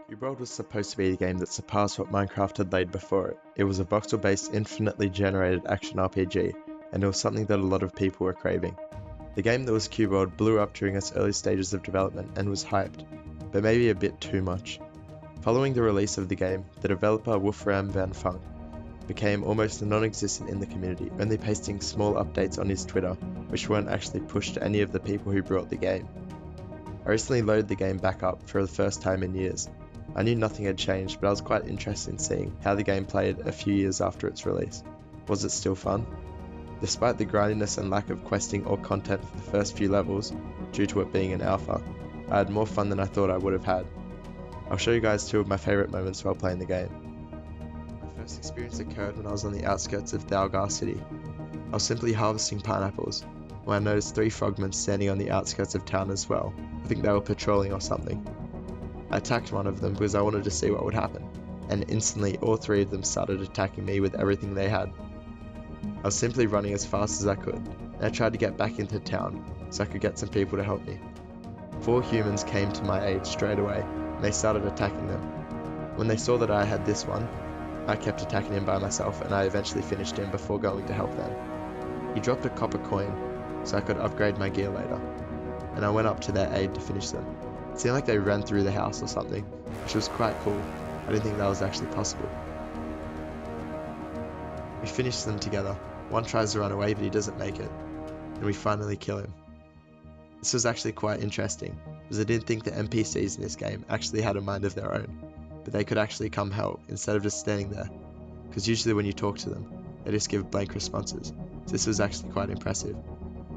MacLeod was supposed to be the game that surpassed what Minecraft had laid before it. It was a voxel-based, infinitely generated action RPG, and it was something that a lot of people were craving. The game that was Cubeworld blew up during its early stages of development and was hyped, but maybe a bit too much. Following the release of the game, the developer Wolfram van Funk became almost non-existent in the community, only pasting small updates on his Twitter, which weren't actually pushed to any of the people who brought the game. I recently loaded the game back up for the first time in years. I knew nothing had changed, but I was quite interested in seeing how the game played a few years after its release. Was it still fun? Despite the grindiness and lack of questing or content for the first few levels, due to it being an alpha, I had more fun than I thought I would have had. I'll show you guys two of my favourite moments while playing the game. My first experience occurred when I was on the outskirts of Thalgar City. I was simply harvesting pineapples, when I noticed 3 frogmen standing on the outskirts of town as well. I think they were patrolling or something. I attacked one of them because I wanted to see what would happen, and instantly all 3 of them started attacking me with everything they had. I was simply running as fast as I could, and I tried to get back into town so I could get some people to help me. 4 humans came to my aid straight away, and they started attacking them. When they saw that I had this one, I kept attacking him by myself, and I eventually finished him before going to help them. He dropped a copper coin so I could upgrade my gear later, and I went up to their aid to finish them. It seemed like they ran through the house or something, which was quite cool. I didn't think that was actually possible. We finish them together. One tries to run away, but he doesn't make it, and we finally kill him. This was actually quite interesting, because I didn't think the NPCs in this game actually had a mind of their own, but they could actually come help instead of just standing there, because usually when you talk to them, they just give blank responses, so this was actually quite impressive.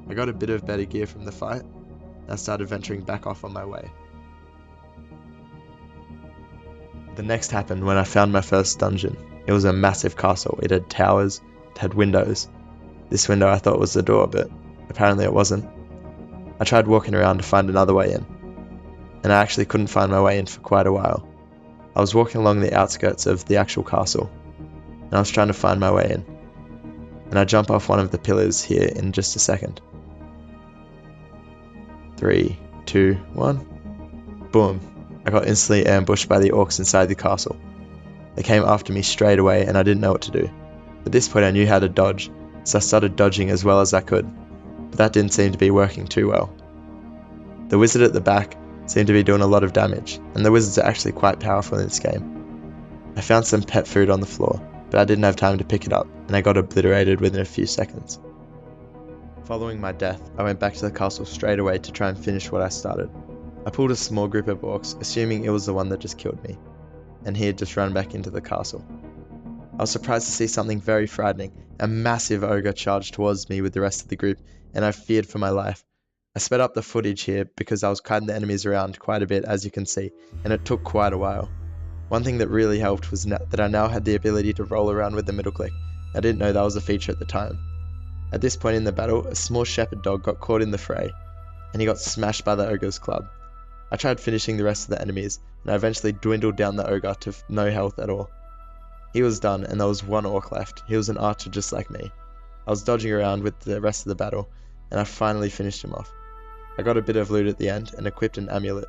I got a bit of better gear from the fight, and I started venturing back off on my way. The next happened when I found my first dungeon. It was a massive castle. It had towers, it had windows. This window I thought was the door, but apparently it wasn't. I tried walking around to find another way in, and I actually couldn't find my way in for quite a while. I was walking along the outskirts of the actual castle, and I was trying to find my way in. And I jump off one of the pillars here in just a second. 3, 2, 1. Boom. I got instantly ambushed by the orcs inside the castle. They came after me straight away and I didn't know what to do. At this point I knew how to dodge, so I started dodging as well as I could, but that didn't seem to be working too well. The wizard at the back seemed to be doing a lot of damage, and the wizards are actually quite powerful in this game. I found some pet food on the floor, but I didn't have time to pick it up, and I got obliterated within a few seconds. Following my death, I went back to the castle straight away to try and finish what I started. I pulled a small group of orcs, assuming it was the one that just killed me, and he had just run back into the castle. I was surprised to see something very frightening. A massive ogre charged towards me with the rest of the group, and I feared for my life. I sped up the footage here because I was kiting the enemies around quite a bit, as you can see, and it took quite a while. One thing that really helped was that I now had the ability to roll around with the middle click. I didn't know that was a feature at the time. At this point in the battle, a small shepherd dog got caught in the fray, and he got smashed by the ogre's club. I tried finishing the rest of the enemies, and I eventually dwindled down the ogre to no health at all. He was done, and there was one orc left. He was an archer just like me. I was dodging around with the rest of the battle, and I finally finished him off. I got a bit of loot at the end, and equipped an amulet.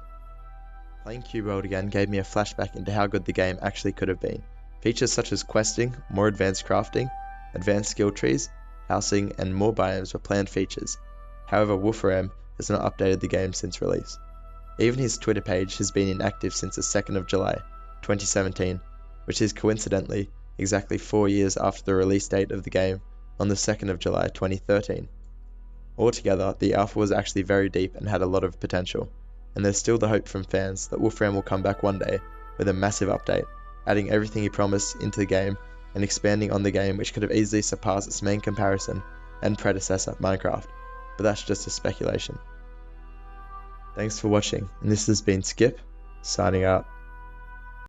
Playing Cubeworld again gave me a flashback into how good the game actually could have been. Features such as questing, more advanced crafting, advanced skill trees, housing, and more biomes were planned features. However, Wolfram has not updated the game since release. Even his Twitter page has been inactive since the 2nd of July, 2017, which is coincidentally exactly 4 years after the release date of the game on the 2nd of July 2013. Altogether, the alpha was actually very deep and had a lot of potential, and there's still the hope from fans that Wolfram will come back one day with a massive update, adding everything he promised into the game and expanding on the game, which could have easily surpassed its main comparison and predecessor, Minecraft, but that's just a speculation. Thanks for watching, and this has been Skip, signing out.